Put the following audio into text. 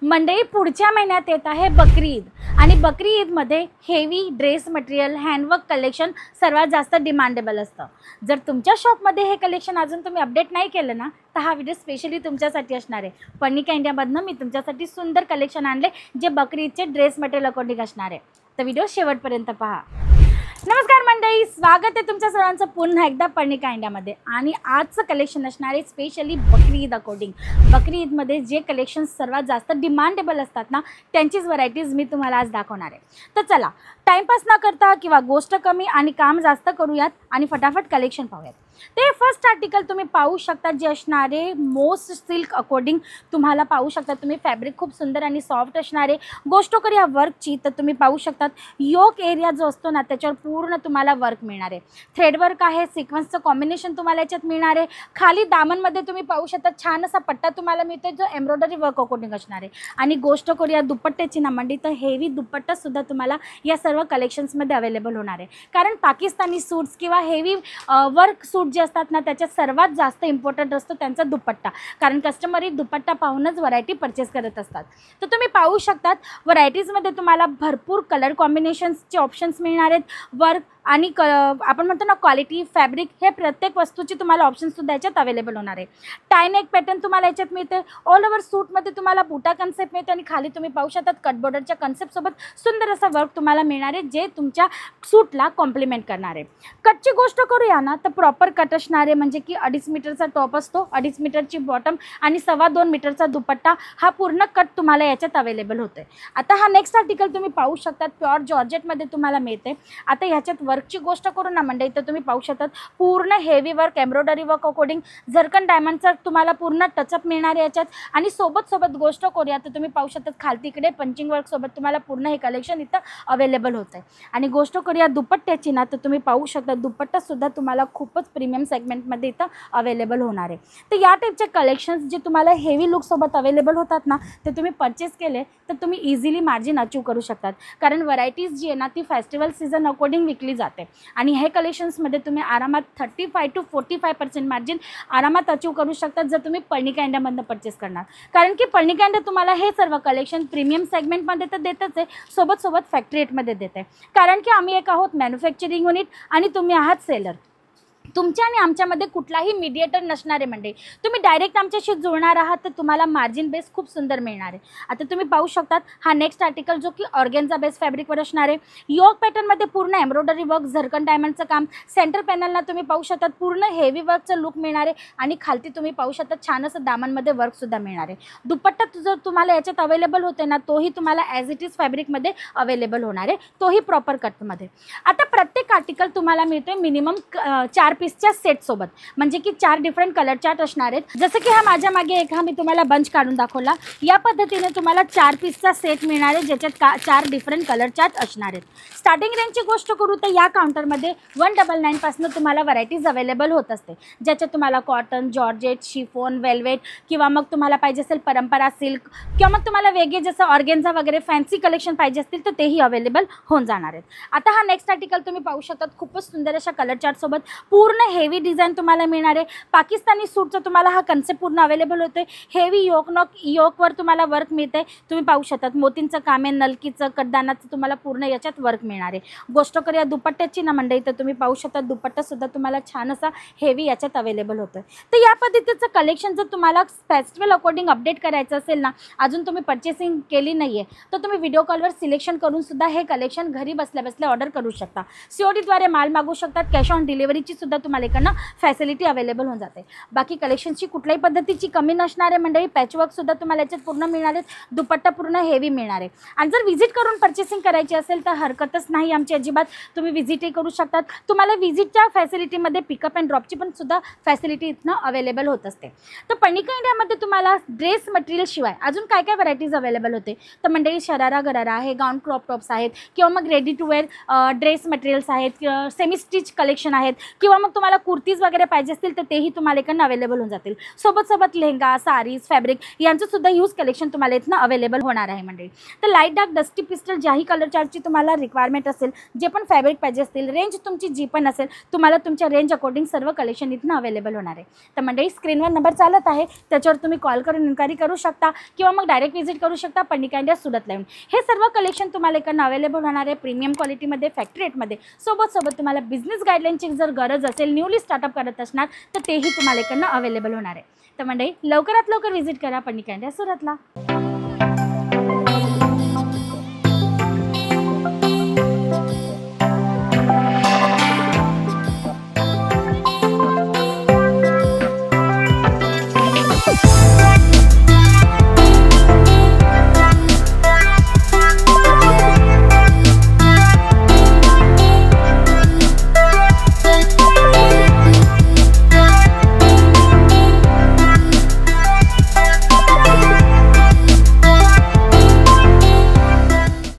मंडळी पुढच्या महिन्यात येत आहे बकरी ईद आणि बकरी ईदमध्ये heavy dress material handwork collection सर्वात जास्त डिमांडेबल असतं। जर तुमच्या शॉपमध्ये हे कलेक्शन अजून तुम्ही अपडेट नाही केलं ना तर हा व्हिडिओ स्पेशली तुमच्यासाठी असणार आहे। पर्णिका इंडियामधनं मी तुमच्यासाठी सुंदर कलेक्शन आणले जे बकरी ईदचे ड्रेस मटेरियल अकॉर्डिंग असणार आहे, तर व्हिडिओ शेवटपर्यंत पहा। नमस्कार मंडळी, स्वागत आहे तुमच्या सर्वांचं पुन्हा एकदा पर्णिका इंडियामध्ये। आणि आजचं कलेक्शन असणार आहे स्पेशली बकरी ईद अकॉर्डिंग। बकरी ईदमध्ये जे कलेक्शन सर्वात जास्त डिमांडेबल असतात ना त्यांचीच व्हरायटीज मी तुम्हाला आज दाखवणार आहे। तर चला टाइमपास न करता किंवा गोष्ट कमी आणि काम जास्त करूयात आणि फटाफट कलेक्शन पाहूयात। ते फर्स्ट आर्टिकल तुम्ही पाहू शकता जे असणारे मोस्ट सिल्क अकॉर्डिंग तुम्हाला पाहू शकता। तुम्ही फॅब्रिक खूप सुंदर आणि सॉफ्ट असणारे। गोष्ट करूया वर्कची तर तुम्ही पाहू शकतात योक एरिया जो असतो ना त्याच्यावर पूर्ण तुम्हाला वर्क मिळणार आहे। थ्रेड वर्क आहे, सिक्वेन्सचं कॉम्बिनेशन तुम्हाला याच्यात मिळणार आहे। खाली दामनमध्ये तुम्ही पाहू शकता छान असा पट्टा तुम्हाला मिळतो जो एम्ब्रॉयडरी वर्क अकॉर्डिंग असणार आहे। आणि गोष्ट करूया दुपट्ट्याची ना मंडी तर हेवी दुपट्टा सुद्धा तुम्हाला या सर्व कलेक्शन्समध्ये अवेलेबल होणार आहे। कारण पाकिस्तानी सूट्स किंवा हेवी वर्क सूट जे असतात ना त्याच्यात सर्वात जास्त इम्पॉर्टंट असतो त्यांचा दुपट्टा, कारण कस्टमर दुपट्टा पाहूनच व्हरायटी परचेस करत असतात। तर तुम्ही पाहू शकतात व्हरायटीजमध्ये तुम्हाला भरपूर कलर कॉम्बिनेशन्सचे ऑप्शन्स मिळणार आहेत। वर्क आणि आपण म्हणतो ना क्वालिटी फॅब्रिक हे प्रत्येक वस्तूची तुम्हाला ऑप्शनसुद्धा याच्यात अवेलेबल होणार आहे। टाय नेक पॅटर्न तुम्हाला याच्यात मिळते। ऑल ओव्हर सूटमध्ये तुम्हाला बुटा कन्सेप्ट मिळते आणि खाली तुम्ही पाहू शकतात कट बॉर्डरच्या कन्सेप्टसोबत सुंदर असा वर्क तुम्हाला मिळणार आहे जे तुमच्या सूटला कॉम्प्लिमेंट करणार आहे। कटची गोष्ट करूया ना तर प्रॉपर कट असणार आहे, म्हणजे की 2.5 मीटरचा टॉप असतो, 2.5 मीटरची बॉटम आणि 2.25 मीटरचा दुपट्टा हा पूर्ण कट तुम्हाला याच्यात अवेलेबल होते। आता हा नेक्स्ट आर्टिकल तुम्ही पाहू शकतात प्युअर जॉर्जेटमध्ये तुम्हाला मिळते। आता ह्याच्यात वर्कची गोष्ट करू ना मंडळी तर तुम्ही पाहू शकतात पूर्ण heavy work embroidery work according zircon डायमंडचा तुम्हाला पूर्ण टचअप मिळणार आहे याच्यात। आणि सोबत गोष्ट करूया तर तुम्ही पाहू शकतात खालती इकडे पंचिंग वर्क सोबत तुम्हाला पूर्ण हे कलेक्शन इथं अवेलेबल होतं आहे। आणि गोष्ट करूया दुपट्ट्याची ना तर तुम्ही पाहू शकता दुपट्टा सुद्धा तुम्हाला खूपच प्रीमियम सेगमेंटमध्ये इथं अवेलेबल होणार आहे। तर या टाईपचे कलेक्शन्स जे तुम्हाला हेवी लुकसोबत अवेलेबल होतात ना ते तुम्ही परचेस केले तर तुम्ही इझिली मार्जिन अचीव करू शकतात, कारण व्हरायटीज जी आहे ना ती फेस्टिवल सीझन अकॉर्डिंग विकली जाते। आणि हे कलेक्शन्समध्ये तुम्ही आरामात 35 to 45% मार्जिन आरामात अचीव करू शकतात जर तुम्ही पर्णिका इंडियामधनं परचेस करणार, कारण की पर्णिका इंडिया तुम्हाला हे सर्व कलेक्शन प्रीमियम सेगमेंटमध्ये तर देतच आहे, सोबत फॅक्टरी रेटमध्ये देते। कारण की आम्ही एक आहोत मॅन्युफॅक्चरिंग युनिट आणि तुम्ही आहात सेलर। तुमच्या आणि आमच्यामध्ये कुठलाही मीडिएटर नसणार आहे म्हणजे तुम्ही डायरेक्ट आमच्याशी जुळणार आहात तर तुम्हाला मार्जिन बेस खूप सुंदर मिळणार आहे। आता तुम्ही पाहू शकतात हा नेक्स्ट आर्टिकल जो की ऑर्गेन्झा बेस फॅब्रिकवर असणार आहे। योक पॅटर्नमध्ये पूर्ण एम्ब्रॉयडरी वर्क झरकन डायमंडचं काम, सेंटर पॅनलला तुम्ही पाहू शकतात पूर्ण हेवी वर्कचं लुक मिळणार आहे। आणि खालती तुम्ही पाहू शकतात छान असं दामनमध्ये वर्कसुद्धा मिळणार आहे। दुपट्टा जो तुम्हाला याच्यात अवेलेबल होते ना तोही तुम्हाला ॲज इट इज फॅब्रिकमध्ये अवेलेबल होणार आहे, तोही प्रॉपर कटमध्ये। आता प्रत्येक आर्टिकल तुम्हाला मिळतोय मिनिमम 4 पीसच्या सेट सोबत, म्हणजे की 4 डिफरंट कलर चार्ट असणार आहेत। जसं की हा माझ्या मागे एक मी तुम्हाला बंच काढून दाखवला, या पद्धतीने तुम्हाला 4 पीसचा सेट मिळणार आहे ज्याच्यात 4 डिफरंट कलर चार्ट असणार आहेत। स्टार्टिंग रेंजची गोष्ट करू तर या काउंटरमध्ये 199 पासून तुम्हाला व्हरायटीज अवेलेबल होत असते, ज्याच्यात तुम्हाला कॉटन, जॉर्जेट, शिफॉन, वेल्वेट किंवा मग तुम्हाला पाहिजे असेल परंपरा सिल्क किंवा मग तुम्हाला वेगळे जसं ऑर्गेन्झा वगैरे फॅन्सी कलेक्शन पाहिजे असतील तर तेही अवेलेबल होऊन जाणार आहेत। आता हा नेक्स्ट आर्टिकल तुम्ही पाहू शकतात खूपच सुंदर अशा कलर चार्ट सोबत पूर्ण हेवी डिझाइन तुम्हाला मिळणार आहे। पाकिस्तानी सूटचा तुम्हाला हा कन्सेप्ट पूर्ण अवेलेबल होतोय। हेवी योकवर तुम्हाला वर्क मिळते, तुम्ही पाहू शकतात मोतींचं काम आहे, नलकीचं कटदानाचं तुम्हाला पूर्ण याच्यात वर्क मिळणार आहे। गोष्ट करूया दुपट्ट्याची ना मंडळी तर तुम्ही पाहू शकता दुपट्टा सुद्धा तुम्हाला छान असा हेवी याच्यात अवेलेबल होतोय। तर या पद्धतीचं कलेक्शन जर तुम्हाला फेस्टिवल अकॉर्डिंग अपडेट करायचं असेल ना, अजून तुम्ही परचेसिंग केली नाही आहे तर तुम्ही व्हिडिओ कॉलवर सिलेक्शन करून सुद्धा हे कलेक्शन घरी बसल्या ऑर्डर करू शकता। CODद्वारे माल मागू शकतात, कॅश ऑन डिलिव्हरीची सुद्धा तुम्हाला इकडनं फॅसिलिटी अवेलेबल होऊन जाते। बाकी कलेक्शनची कुठल्याही पद्धतीची कमी नसणार आहे मंडळी, पॅचवर्क सुद्धा तुम्हाला याच्यात पूर्ण मिळणार आहे, दुपट्टा पूर्ण हेवी मिळणार आहे। आणि जर व्हिजिट करून परचेसिंग करायची असेल तर हरकतच नाही आमची अजिबात, तुम्ही व्हिजिटही करू शकतात। तुम्हाला व्हिजिटच्या फॅसिलिटीमध्ये पिकअप अँड ड्रॉपची पण सुद्धा फॅसिलिटी इथनं अवेलेबल होत असते। तर पर्णिका इंडियामध्ये तुम्हाला ड्रेस मटेरियल शिवाय अजून काय काय व्हरायटीज अवेलेबल होते तर मंडळी शरारा गरारा आहे, गाऊन क्रॉप टॉप्स आहेत किंवा मग ready to wear dress materials आहेत, सेमी स्टिच कलेक्शन आहेत किंवा मग तुम्हाला कुर्तीज वगैरे पाहिजे असतील तर तेही तुम्हाला इकडनं अवेलेबल होऊन जातील. सोबत लेहंगा, साडीज, फॅब्रिक यांचं सुद्धा यूज कलेक्शन तुम्हाला इथनं अवेलेबल होणार आहे मंडळी. तर लाईट डार्क, डस्टी पिस्टल ज्याही कलर चार्टची तुम्हाला रिक्वायरमेंट असेल, जे पण फॅब्रिक पाहिजे असतील, रेंज तुमची जी पण असेल, तुम्हाला तुमच्या रेंज अकॉर्डिंग सर्व कलेक्शन इथनं अवेलेबल होणार आहे. तर मंडळी स्क्रीनवर नंबर चालत आहे, त्याच्यावर तुम्ही कॉल करून इन्क्वायरी करू शकता किंवा मग डायरेक्ट व्हिजिट करू शकता पन्निका इंडिया सुरतला येऊन. हे सर्व कलेक्शन तुम्हाला इकडनं अवेलेबल होणार आहे प्रीमियम क्वालिटीमध्ये, फॅक्टरी रेटमध्ये. सोबत तुम्हाला बिझनेस गाईडलाईनची जर गरज असेल, न्यूली स्टार्टअप करत असणार तर तेही तुम्हाला इकडनं अवेलेबल होणार आहे. तर मंडळी लवकरात लवकर व्हिजिट करा पन्निका इंडिया सुरतला.